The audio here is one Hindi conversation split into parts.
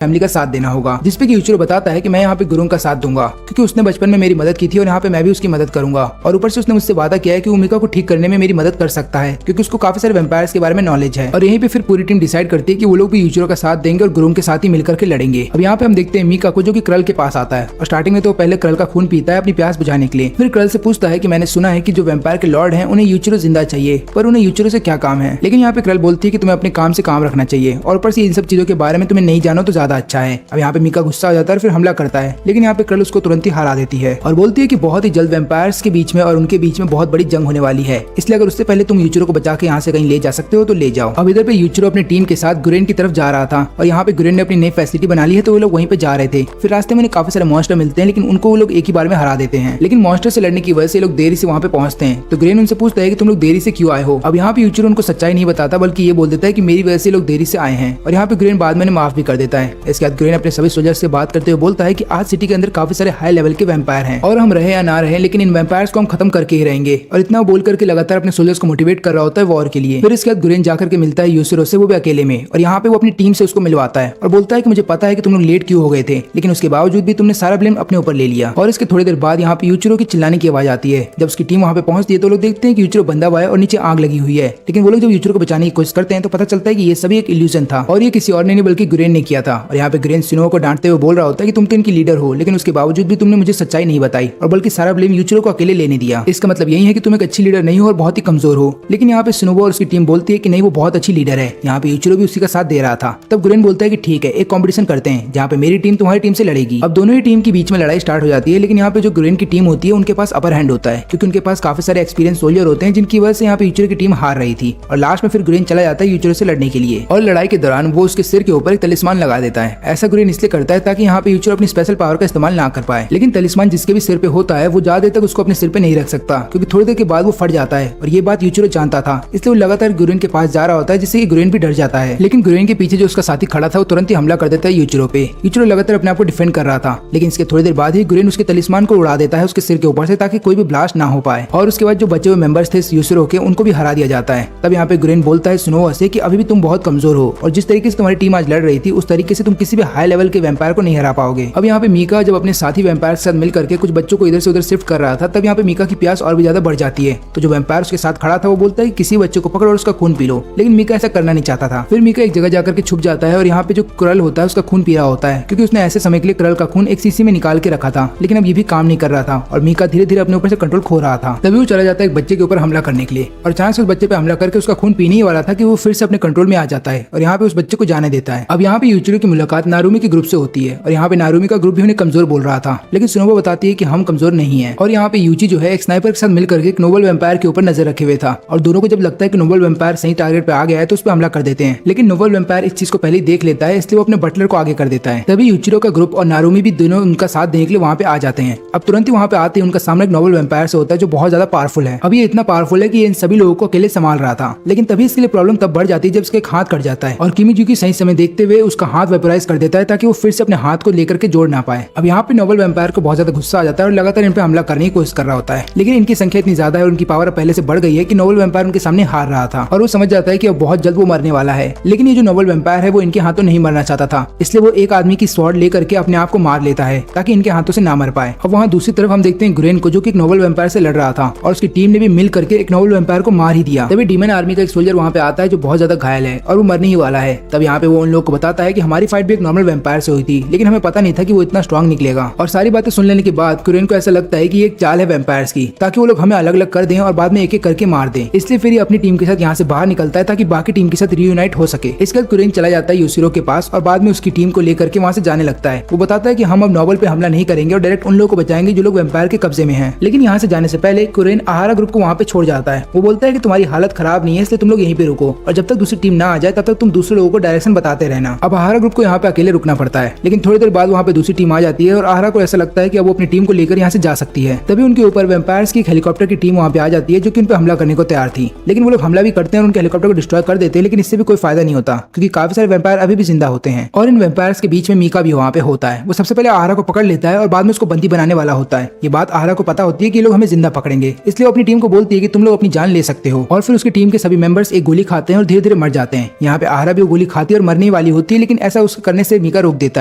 फैमिली का साथ देना होगा। जिसपे कि यूचिरो बताता है कि मैं यहाँ पे गुरुंग का साथ दूंगा क्योंकि उसने बचपन में मेरी मदद की थी और यहाँ पे मैं भी उसकी मदद करूंगा। और ऊपर से उसने मुझसे वादा किया है कि वो मीका को ठीक करने में मेरी मदद कर सकता है क्योंकि उसको काफी सारे वैम्पायर्स के बारे में नॉलेज है। और यहीं पे फिर पूरी टीम डिसाइड करती है कि वो लोग भी यूचिरो का साथ देंगे और गुरुंग के साथ ही मिलकर के लड़ेंगे। अब यहाँ पे हम देखते हैं मीका को जो कि क्रल के पास आता है और स्टार्टिंग में तो पहले क्रल का खून पीता है अपनी प्यास बुझाने के लिए। फिर क्रल से पूछता है कि मैंने सुना है कि जो वैम्पायर के लॉर्ड हैं उन्हें यूचिरो जिंदा चाहिए, पर उन्हें यूचिरो से क्या काम है। लेकिन यहाँ पे क्रल बोलती है कि तुम्हें अपने काम से काम रखना चाहिए और ऊपर से इन सब चीजों के बारे में तुम्हें नहीं जानो तो ज्यादा अच्छा है। अब यहाँ पे मीका गुस्सा हो जाता है और फिर हमला करता है, लेकिन यहाँ पे क्रल उसको तुरंत ही हरा देती है और बोलती है कि बहुत ही जल्द वैम्पायर्स के बीच में और उनके बीच में बहुत बड़ी जंग होने वाली है, इसलिए अगर उससे पहले तुम यूचिरो को बचा के यहाँ से कहीं ले जा सकते हो तो ले जाओ। अब इधर पे यूचिरो अपनी टीम के साथ गुरेन की तरफ जा रहा था और यहाँ पे गुरेन ने अपनी नई फैसिलिटी बना ली है तो वो लोग वहीं पे जा रहे थे। फिर रास्ते में काफी सारे मॉन्स्टर मिलते हैं लेकिन उनको वो लोग एक ही बार में हरा देते हैं। लेकिन मॉन्स्टर से लड़ने की वजह से लोग देरी से वहाँ पे पहुंचते हैं तो गुरेन उनसे पूछता है कि तुम लोग देरी से क्यों आए हो। अब यहाँ पे यूचिरो उनको सच्चाई नहीं बताता बल्कि ये बोल देता है कि मेरी वजह से लोग देरी से आए हैं और यहाँ पे गुरेन बाद में माफ भी कर देता है। इसके बाद गुरेन अपने सभी सोल्जर से बात करते हुए बोलता है कि आज सिटी के अंदर काफी सारे हाई लेवल के वैम्पायर हैं और हम रहे या ना रहे लेकिन इन वैम्पायर्स को हम खत्म करके ही रहेंगे। और इतना बोल करके लगातार अपने सोल्जर्स को मोटिवेट कर रहा होता है वॉर के लिए। फिर इसके बाद गुरेन जाकर के मिलता है यूसिरो से, वो भी अकेले में, और यहाँ पे वो अपनी टीम से उसको मिलवाता है और बोलता है कि मुझे पता है कि तुम लोग लेट क्यों हो गए थे लेकिन उसके बावजूद भी तुमने सारा ब्लेम अपने ऊपर ले लिया। और इसके थोड़ी देर बाद यहाँ पे यूचिरो की चिल्लाने की आवाज आती है। जब उसकी टीम वहाँ पे पहुंचती है तो लोग देखते हैं कि यूचिरो बंधा हुआ है और नीचे आग लगी हुई है। लेकिन वो लोग जब यूचिरो को बचाने की कोशिश करते हैं तो पता चलता है कि ये सभी एक इल्यूजन था और ये किसी और ने नहीं बल्कि गुरेन ने किया था। और यहाँ पे गुरेन शिनोबा को डांटते हुए बोल रहा होता है कि तुम तो इनकी लीडर हो लेकिन उसके बावजूद भी तुमने मुझे सच्चाई नहीं बताई और बल्कि सारा ब्लेम यूचिरो को अकेले लेने दिया। इसका मतलब यही है कि तुम एक अच्छी लीडर नहीं हो और बहुत ही कमजोर हो। लेकिन यहाँ पे शिनोबा और उसकी टीम बोलती है कि नहीं, वो बहुत अच्छी लीडर है। यहाँ पे यूचिरो भी उसी का साथ दे रहा था। तब गुरेन बोलता है कि ठीक है, एक कॉम्पिटिशन करते हैं जहाँ पे मेरी टीम तुम्हारी टीम से लड़ेगी। अब दोनों ही टीम के बीच में लड़ाई स्टार्ट हो जाती है लेकिन यहाँ पे जो गुरेन की टीम होती है उनके पास अपर हैंड होता है क्योंकि उनके पास काफी सारे एक्सपीरियंस सोल्जर होते हैं जिनकी वजह से यहाँ पे यूचिरो की टीम हार रही थी। और लास्ट में फिर गुरेन चला जाता है यूचिरो से लड़ने के लिए और लड़ाई के दौरान वो उसके सिर के ऊपर एक तलिस्मान लगा देता है। ऐसा गुरेन इसलिए करता है ताकि यहाँ पे यूचिरो अपनी स्पेशल पावर का इस्तेमाल ना कर पाए। लेकिन तलिस्मान जिसके भी सिर पे होता है वो ज्यादा देर तक उसको अपने सिर पे नहीं रख सकता क्योंकि थोड़ी देर के बाद वो फट जाता है और ये बात यूचिरो जानता था, इसलिए वो लगातार गुरेन के पास जा रहा होता है जिससे कि गुरेन भी डर जाता है। लेकिन गुरेन के पीछे जो उसका साथी खड़ा था वो तुरंत ही हमला कर देता है यूचिरो पे। यूचिरो लगातार अपने आप को डिफेंड कर रहा था लेकिन इसके थोड़ी देर बाद ही गुरेन उसके तलिस्मान को उड़ा देता है उसके सिर के ऊपर से ताकि कोई भी ब्लास्ट ना हो पाए। और उसके बाद जो बचे हुए मेंबर्स थे यूचिरो के उनको भी हरा दिया जाता है। तब यहाँ पे गुरेन बोलता है शिनोबा से कि अभी भी तुम बहुत कमजोर हो और जिस तरीके से तुम्हारी टीम आज लड़ रही थी उस तरीके से तुम किसी भी हाई लेवल के वैम्पायर को नहीं हरा पाओगे। अब यहाँ पे मीका जब अपने साथी वैम्पायर के साथ मिल करके कुछ बच्चों को इधर से उधर शिफ्ट कर रहा था तब यहाँ पे मीका की प्यास और भी ज्यादा बढ़ जाती है। तो जो वैम्पायर उसके साथ खड़ा था वो बोलता है कि किसी बच्चे को पकड़ और उसका खून पी लो, लेकिन मीका ऐसा करना नहीं चाहता था। फिर मीका एक जगह जाकर के छुप जाता है और यहाँ पे जो क्रल होता है उसका खून पी रहा होता है क्योंकि उसने ऐसे समय के लिए क्रल का खून एक शीशी में निकाल के रखा था। लेकिन अब ये भी काम नहीं कर रहा था और मीका धीरे धीरे अपने ऊपर से कंट्रोल खो रहा था। तभी वो चला जाता है एक बच्चे के ऊपर हमला करने के लिए और अचानक से उस बच्चे पे हमला करके उसका खून पीने ही वाला था कि वो फिर से अपने कंट्रोल में आ जाता है और यहाँ पे उस बच्चे को जाने देता है। अब यहाँ पे यूचिरो की मुलाकात नारुमी के ग्रुप से होती है और यहाँ पे नारुमी का ग्रुप भी उन्हें कमजोर बोल रहा था लेकिन शिनोबा बताती है कि हम कमजोर नहीं है। और यहाँ पे यूची जो है एक स्नाइपर के साथ मिलकर एक नोबल वैम्पायर के ऊपर नजर रखे हुए था और दोनों को जब लगता है कि नोबल वैम्पायर सही टारगेट पे आ गया है तो उस पर हमला कर देते हैं। लेकिन नोबल वैम्पायर इस चीज को पहले देख लेता है इसलिए वो अपने बटलर को आगे कर देता है। तभी यूचिरो का ग्रुप और नारुमी भी दोनों उनका साथ देने के लिए वहाँ पे आ जाते हैं। अब तुरंत ही वहाँ पे आते हैं उनका सामने एक नोबल वैम्पायर से होता है जो बहुत ज्यादा पावरफुल है। अब ये इतना पावरफुल है कि इन सभी लोगों को अकेले संभाल रहा था लेकिन तभी इसके लिए प्रॉब्लम तब बढ़ जाती है जब उसका एक हाथ कट जाता है और किमिजू की सही समय देखते हुए उसका हाथ वेपोराइज कर देता है ताकि वो फिर से अपने हाथ को लेकर के जोड़ ना पाए। अब यहाँ पे नोबल वैम्पायर को बहुत ज्यादा गुस्सा आ जाता है और लगातार इन पे हमला करने की कोशिश कर रहा होता है लेकिन इनकी संख्या इतनी ज्यादा है और उनकी पावर पहले से बढ़ गई है कि नोबल वैम्पायर उनके सामने हार रहा था और वो समझ जाता है कि अब बहुत जल्द वो मरने वाला है। लेकिन ये जो नोबल वैम्पायर है वो इनके हाथों नहीं मरना चाहता था, इसलिए वो एक आदमी की स्वॉर्ड लेकर के अपने आप को मार लेता है ताकि इनके हाथों से ना मर पाए। अब वहाँ दूसरी तरफ हम देखते हैं गुरेन को जो कि एक नोबल वैम्पायर से लड़ रहा था और उसकी टीम ने भी मिल करके एक नोबल वैम्पायर को मार ही दिया। तभी डीमन आर्मी का एक सोल्जर वहाँ पे आता है जो बहुत ज्यादा घायल है और वो मरने ही वाला है। तब यहाँ पे वो उन लोग को बताता है कि हमारी फाइट भी एक नॉर्मल वैम्पायर से हुई थी लेकिन हमें पता नहीं था कि वो इतना स्ट्रॉन्ग निकलेगा। और सारी बातें सुन लेने के बाद गुरेन को ऐसा लगता है कि ये एक चाल है वैम्पायर्स की ताकि वो लोग हमें अलग अलग कर दें और बाद में एक एक करके मार दें। इसलिए फिर ये अपनी टीम के साथ यहाँ से बाहर निकलता है ताकि बाकी टीम के साथ रियूनाइट हो सके। इसके बाद गुरेन चला जाता है यूसिरो के पास और बाद में उसकी टीम को लेकर के वहाँ से जाने लगता है। वो बताता है कि हम अब नोबल पे हमला नहीं करेंगे और डायरेक्ट उन लोगों को बचाएंगे जो लोग वैम्पायर के कब्जे में हैं। लेकिन यहाँ से जाने से पहले गुरेन आहारा ग्रुप को वहाँ पे छोड़ जाता है। वो बोलता है कि तुम्हारी हालत खराब नहीं है इसलिए तुम लोग यहीं पे रुको और जब तक दूसरी टीम ना आ जाए तब तक तुम दूसरे लोगों को डायरेक्शन बताते रहना। अब आहारा ग्रुप को यहाँ पे अकेले रुकना पड़ता है लेकिन थोड़ी देर बाद वहाँ पे दूसरी टीम आ जाती है और आहारा को ऐसा लगता है कि अब वो अपनी टीम को लेकर यहाँ से जा सकती है। तभी उनके ऊपर वैम्पायर्स की हेलीकॉप्टर की टीम वहाँ पे आ जाती है जो कि उन पे हमला करने को तैयार थी। लेकिन वो लोग हमला भी करते हैं और उनके हेलीकॉप्टर को डिस्ट्रॉय कर देते हैं लेकिन इससे भी कोई फायदा नहीं होता क्योंकि काफी सारे वैम्पायर अभी भी जिंदा होते हैं और इन वैम्पायर्स के बीच में मीका भी वहाँ पे होता है। वो सबसे पहले आहारा को पकड़ लेता है और बाद में उसको बंदी बनाने वाला होता है। ये बात आहारा को पता होती है कि ये लोग हमें जिंदा पकड़ेंगे, इसलिए वो अपनी टीम को बोलती है कि तुम लोग अपनी जान ले सकते हो। और फिर उसकी टीम के सभी मेंबर्स एक गोली खाते हैं और धीरे धीरे मर जाते हैं। यहाँ पे आहारा भी वो गोली खाती है और मरने वाली होती है लेकिन ऐसा उसके करने से मीका रोक देता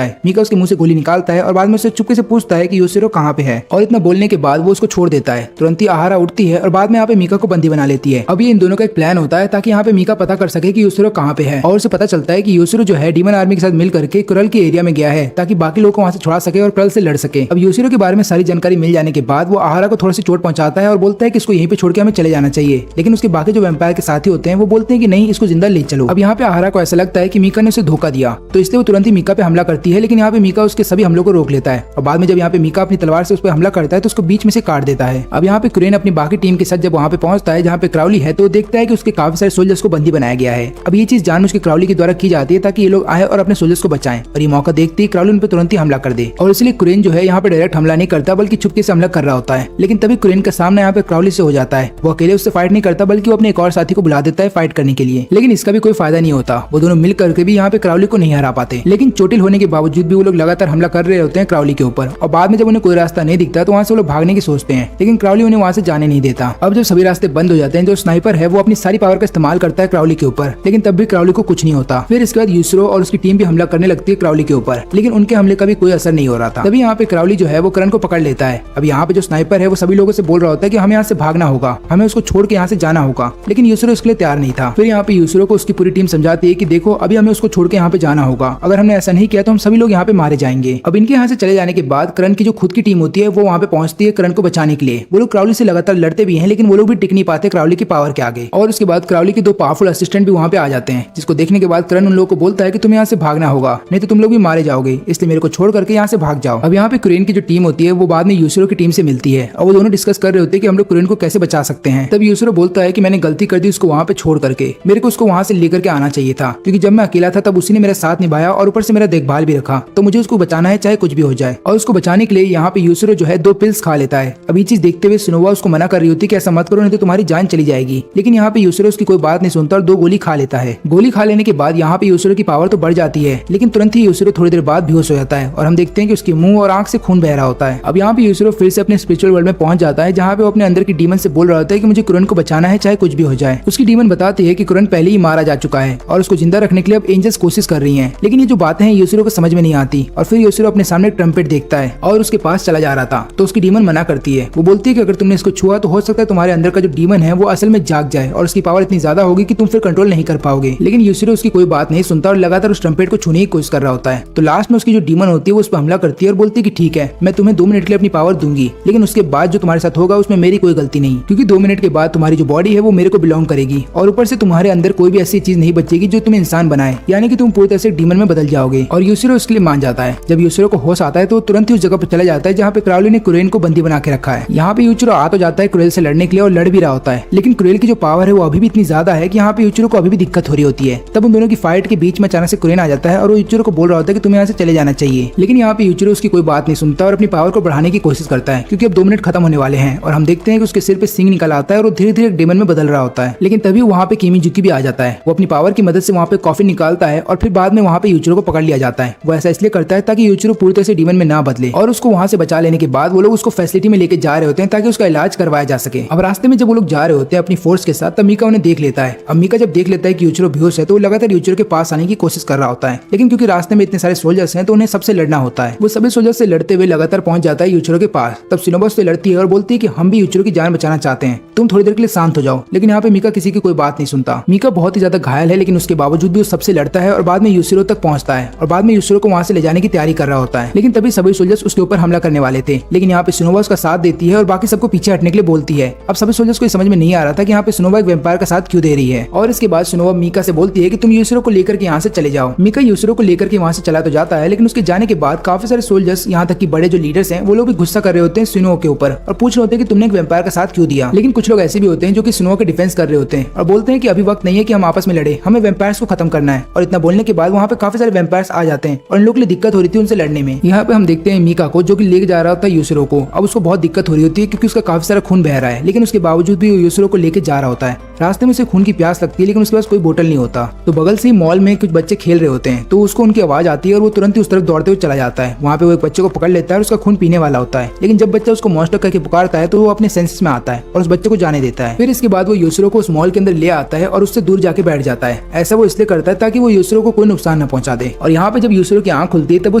है। मीका उसके मुंह से गोली निकालता है और बाद में उससे चुपके से पूछता है कि योशिरो कहाँ पे है, और इतना बोलने के बाद वो उसको छोड़ देता है। तुरंत ही आहारा उठती है और बाद में यहाँ पे मीका को बंदी बना लेती है। अभी इन दोनों का एक प्लान होता है ताकि यहाँ पे मीका पता कर सके कि योशिरो कहाँ पे है, और उसे पता चलता है कि योशिरो जो है डीमन आर्मी के साथ मिल करके कुरल के एरिया में गया है ताकि बाकी लोगों को वहाँ से छुड़ा सके और कुरल से लड़ सके। अब योशिरो के बारे में सारी जानकारी मिल जाने के बाद वो आहारा को थोड़ी सी चोट पहुंचाता है और बोलता है कि इसको यहीं पे छोड़ के हमें चले जाना चाहिए, लेकिन उसके बाकी जो वैम्पायर के साथी होते हैं वो बोलते हैं कि नहीं, इसको जिंदा ले चलो। अब यहाँ पे आहारा को ऐसा लगता है कि मीका ने उसे धोखा दिया, तो इसलिए वो तुरंत ही मीका पे हमला करती है, लेकिन यहाँ पे मीका उसके सभी हमलों को रोक लेता है। और बाद में जब यहाँ पे मीका अपनी तलवार से उस पर हमला करता है तो उसको बीच में से काट देता है। अब यहाँ पे कुरेन अपनी बाकी टीम के साथ जब वहाँ पे पहुंचता है जहाँ पे क्राउली है, तो देखता है कि उसके काफी सारे सोल्जर्स को बंदी बनाया गया है। अब ये चीज जानबूझ के क्राउली के द्वारा की जाती है ताकि ये लोग आए और अपने सोल्जर्स को बचाएं, और ये मौका देखते ही क्राउली उन पर तुरंत ही हमला कर दे। और इसलिए कुरेन जो है यहाँ पे डायरेक्ट हमला नहीं करता बल्कि चुपके से हमला कर रहा होता है। लेकिन तभी कुरेन का सामना यहाँ पे क्राउली से हो जाता है। वो अकेले उससे फाइट नहीं करता बल्कि वो अपने एक और साथी को बुला देता है फाइट करने के लिए, लेकिन इसका भी कोई फायदा नहीं होता। वो दोनों मिल करके भी यहाँ पे क्राउली को नहीं हरा पाते। लेकिन चोटिल होने के बावजूद भी वो लोग लगातार हमला कर रहे होते हैं क्राउली के ऊपर, और बाद में जब उन्हें कोई रास्ता नहीं दिखता तो वहाँ से वो लोग भागने की सोचते हैं, लेकिन क्राउली उन्हें वहाँ से जाने नहीं देता। अब जब सभी रास्ते बंद हो जाते हैं, जो स्नाइपर है वो अपनी सारी पावर का इस्तेमाल करता है क्राउली के ऊपर, लेकिन तब भी क्राउली को कुछ नहीं होता। फिर इसके बाद यूसुरो और उसकी टीम भी हमला करने लगती है क्राउली के ऊपर, लेकिन उनके हमले का भी कोई असर नहीं हो रहा था। तभी यहाँ पे क्राउली जो है वो करण को पकड़ लेता है। अब यहाँ पे जो स्नाइपर है वो सभी लोगों से बोल रहा होता है कि हमें यहाँ से भागना होगा, हमें उसको छोड़ के यहाँ से जाना होगा, लेकिन यूसुरो इसके लिए तैयार नहीं था। फिर यहाँ पे यूसुरो को उसकी पूरी टीम समझाती है कि देखो अभी हमें उसको छोड़ के यहाँ पे जाना होगा, अगर हमने ऐसा नहीं किया तो हम सभी लोग यहाँ पे मारे जाएंगे। अब इनके यहाँ से चले जाने के बाद करण की जो खुद की टीम होती है वो वहाँ पे पहुंचती है करण को बचाने के लिए। वो लोग क्राउली से लगातार लड़ते भी हैं, लेकिन वो लोग भी टिक नहीं पाते क्राउली की पावर के आगे। और उसके बाद क्राउली के दो पावरफुल असिस्टेंट भी वहाँ पे आ जाते हैं, जिसको देखने के बाद करण उन लोगों को बोलता है कि तुम्हें यहाँ से भागना होगा, नहीं तो तुम लोग भी मारे जाओगे, इसलिए मेरे को छोड़ करके यहाँ से भाग जाओ। अब यहाँ पे कुरेन की जो टीम होती है वो बाद में यूसुरो की टीम से मिलती है, और वो दोनों डिस्कस कर रहे होते हैं कि हम लोग कुरेन को कैसे बचा सकते हैं। तब यूसुरो बोलता है कि मैंने गलती कर दी उसको वहाँ पे छोड़ करके, मेरे को उसको वहाँ से लेकर के आना चाहिए था, क्योंकि जब मैं अकेला था तब उसी ने मेरा साथ निभाया और ऊपर से मेरा देखभाल भी रखा, तो मुझे उसको बचाना है चाहे कुछ भी हो जाए। और उसको बचाने के लिए यहाँ पे यूसुरो जो है 2 पिल्स खा लेता है। अब ये चीज देखते हुए सुनोवा उसको मना कर रही होती है कि ऐसा मत करो नहीं तो तुम्हारी जान चली जाएगी, लेकिन यहाँ पे यूसुरो उसकी कोई बात नहीं सुनता और 2 गोली खा लेता है। गोली खा लेने के बाद यहाँ पे यूसुरो की पावर तो बढ़ जाती है, लेकिन तुरंत ही यूसुरो थोड़ी देर बाद बेहोश हो जाता है और हम देखते हैं कि उसके मुंह और आंख से खून बह रहा होता है। अब यहाँ पे यूसुरो फिर से अपने स्पिरिचुअल वर्ल्ड में पहुंच जाता है, जहाँ पे वो अपने अंदर की डीमन से बोल रहा होता है कि मुझे कुरन को बचाना है चाहे कुछ भी हो जाए। उसकी डीमन बताती है कि कुरन पहले ही मारा जा चुका है और उसको जिंदा रखने के लिए अब एंजल्स कोशिश कर रही हैं, लेकिन ये जो बातें हैं यूसुरो को समझ में नहीं आती। और फिर यूसुरो अपने सामने एक ट्रम्पेट देखता है और उसके पास चला जा रहा था, तो उसकी डीमन मना करती है। वो बोलती है कि अगर तुमने इसको छुआ तो हो सकता है तुम्हारे अंदर का जो डीमन है वो असल में जाग जाए और उसकी पावर इतनी ज्यादा होगी कि तुम फिर कंट्रोल नहीं कर पाओगे। लेकिन यूसुरो उसकी कोई बात नहीं सुनता और लगातार उस ट्रम्पेट को छूने की कोशिश कर रहा होता है। तो लास्ट में उसकी जो डीमन होती है वो उस पर हमला करती है और बोलती है कि ठीक है, मैं तुम्हें 2 मिनट के लिए अपनी पावर दूंगी, लेकिन उसके बाद जो तुम्हारे साथ होगा उसमें मेरी कोई गलती नहीं, क्योंकि 2 मिनट के बाद तुम्हारी जो बॉडी है वो मेरे को बिलोंग करेगी, और ऊपर से तुम्हारे अंदर कोई भी ऐसी चीज नहीं बचेगी जो तुम्हें इंसान बनाए, यानी कि तुम पूरी तरह से डीमन में बदल जाओगे। और यूसुरो उसके लिए मान जाता है। जब यूसुरो को होश आता है तो तुरंत ही उस जगह पर चला जाता है जहाँ पे क्राउली ने कुरेन को बंदी बना के रखा है। यहाँ पे यूसुरो आ तो जाता है कुरेल से लड़ने के लिए और लड़ भी रहा होता है, लेकिन कुरेल की जो पावर है वो अभी भी इतनी ज्यादा है कि यहाँ पे यूसुरो को अभी भी दिक्कत हो रही होती है। तब उन दोनों की फाइट के बीच में अचानक से कुरेन आ जाता है और वो यूसुरो को बोल रहा होता है कि तुम्हें यहाँ से चले जाना चाहिए, लेकिन यहाँ पे यूसुरो उसकी कोई बात नहीं सुनता और अपनी पावर को बढ़ाने की कोशिश करता है, क्योंकि अब 2 मिनट खत्म होने वाले हैं। और हम देखते हैं कि उसके सिर पे सिंग निकल आता है और वो धीरे धीरे डेमन में बदल रहा होता है। लेकिन तभी वहाँ पे किमिजुकी भी आ जाता है। वो अपनी पावर की मदद से वहाँ पे कॉफी निकालता है और फिर बाद में वहाँ पे यूसुरो को पकड़ लिया जाता है। वो ऐसा इसलिए करता है ताकि यूसुरो पूरी तरह से डीमन में ना बदले, और उसको वहाँ से बचा लेने के बाद वो लोग उसको फैसिलिटी में लेके जा रहे होते हैं ताकि उसका इलाज करवाया जा सके। अब रास्ते में जब वो लोग जा रहे होते हैं अपनी फोर्स के साथ, तब मीका उन्हें देख लेता है। अब मीका जब देख लेता है कि यूसुरो बेहोश है तो वो लगातार यूसुरो के पास आने की कोशिश कर रहा होता है, लेकिन क्योंकि रास्ते में इतने सारे सोल्जर्स हैं तो उन्हें सबसे लड़ना होता है। वो सभी सोल्जर्स से लड़ते हुए लगातार पहुंच जाता है यूसुरो के पास। तब सुनोबा उससे लड़ती है और बोलती है कि हम भी यूसुरो की जान बचाना चाहते हैं, तुम थोड़ी देर के लिए शांत हो जाओ। लेकिन यहाँ पे मीका किसी की कोई बात नहीं सुनता। मीका बहुत ही ज्यादा घायल है, लेकिन उसके बावजूद भी वो सबसे लड़ता है और बाद में यूसुरो तक पहुंचता है और बाद में यूसुरो को वहां से ले जाने की तैयारी कर रहा होता है। लेकिन तभी सभी सोल्जर्स उसके ऊपर हमला करने वाले थे, लेकिन यहाँ पे सुनोबा उसका साथ देती है और बाकी सबको पीछे हटने के लिए बोलती है। अब सभी सोल्जर्स को समझ में नहीं आ रहा था कि यहाँ पे सुनोबा एक वैम्पायर का साथ क्यों दे रही है। और इसके बाद सुनोबा मीका से बोलती है कि तुम यूसुरो को लेकर के यहाँ से चले जाओ। मीका यूसुरो को लेकर के वहाँ से चला तो जाता है, लेकिन उसके जाने के बाद काफी सारे सोल्जर्स, यहाँ तक कि बड़े जो लीडर्स हैं, वो लोग भी गुस्सा कर रहे होते हैं सुनोबा के ऊपर और पूछ रहे होते हैं कि तुमने एक वैम्पायर का साथ क्यों दिया। लेकिन कुछ लोग ऐसे भी होते हैं जो कि सुनोबा के डिफेंस कर रहे होते हैं और बोलते हैं कि अभी वक्त नहीं है कि हम आपस में लड़े, हमें वैम्पायर्स को खत्म करना है। और इतना बोलने के बाद वहाँ पे काफी सारे वैम्पायर्स आ जाते हैं और इन लोगों के लिए दिक्कत हो रही थी उनसे लड़ने में। यहाँ पे हम देखते हैं मीका को जो कि लेके जा रहा होता है यूसुरो को। अब उसको बहुत दिक्कत हो रही होती है क्योंकि उसका काफी सारा खून बह रहा है, लेकिन उसके बावजूद भी वो यूसुरो को लेके जा रहा होता है। रास्ते में उसे खून की प्यास लगती है, लेकिन उसके पास कोई बोतल नहीं होता। तो बगल से ही मॉल में कुछ बच्चे खेल रहे होते हैं, तो उसको उनकी आवाज आती है और वो तुरंत ही उस तरफ दौड़ते हुए चला जाता है। वहाँ पे वो एक बच्चे को पकड़ लेता है और उसका खून पीने वाला होता है, लेकिन जब बच्चा उसको मॉन्स्टर करके पुकारता है तो वो अपने सेंसेस में आता है और उस बच्चे को जाने देता है। फिर इसके बाद वो यूसुरो को उस मॉल के अंदर ले आता है और उससे दूर जाके बैठ जाता है। ऐसा वो इसलिए करता है ताकि वो यूसुरो को कोई नुकसान न पहुंचे। पहुंचा दे। और यहाँ पे जब यूशिरो की आंख खुलती है तब वो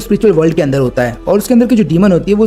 स्पिरिचुअल वर्ल्ड के अंदर होता है और उसके अंदर की जो डीमन होती है वो